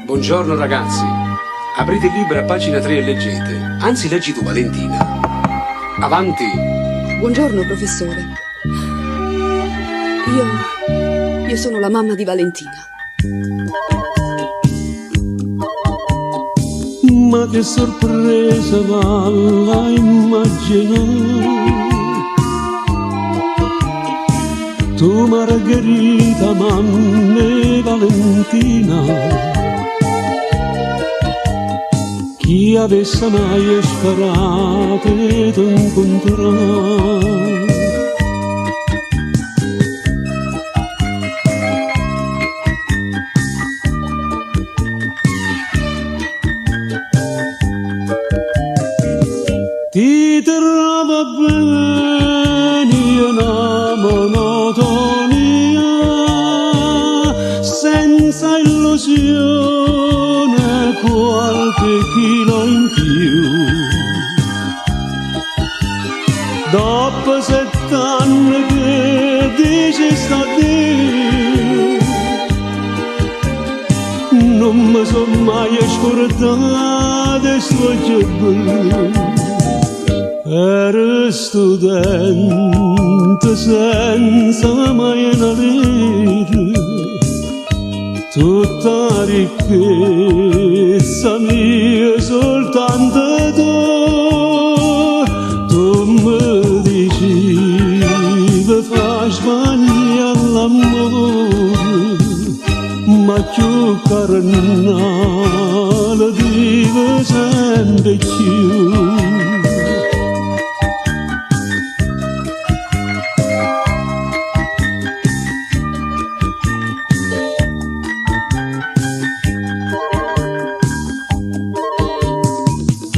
Buongiorno ragazzi, aprite il libro a pagina 3 e leggete. Anzi, leggi tu, Valentina. Avanti. Buongiorno professore. Io sono la mamma di Valentina. Ma che sorpresa valla immaginare, tu Margherita, mamma e Valentina, chi avesse mai sperato di incontrare. Ti trova bene una monotonia, senza illusione, qualche chilo in più. Dopo 7 anni che dici sta Dio, non mi sono mai scordato il suo giubilo. Ero studente senza mai una lire, tutta ricchezza mia soltanto tu mi dicevi fa sbagliare l'amore, ma più carnale dico sempre più.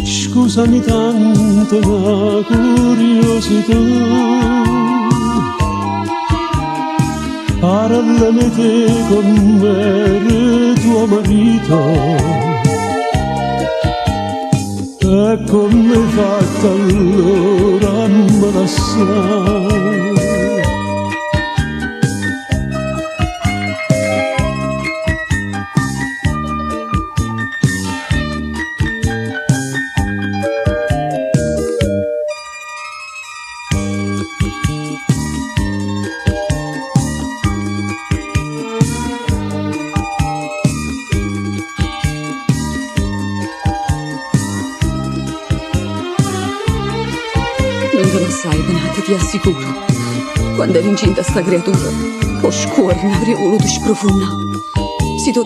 Scusami tanto la curiosità, parlami te con me tuo marito, e come hai fatto allora a me lasciare? Non sono assai penate, ti assicuro. Quando ero incinta sta creatura, con scuore ne avrei voluto sprofondare. Si lo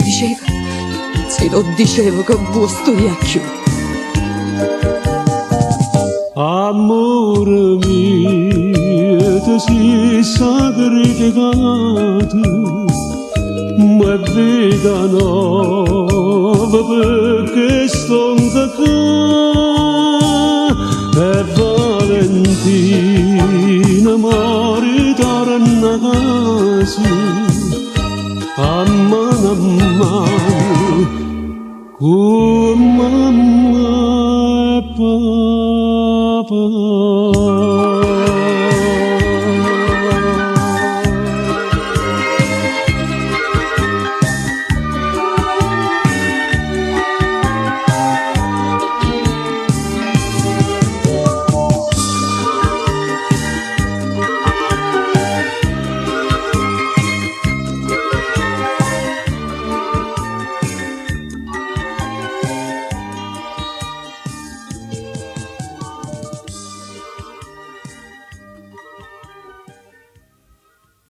dicevo che vuoi storiacchio. Amore mio, ti sei sacrificato, ma vita nuova perché sto e Valentina muore torna a casa, a mano con mamma e papà.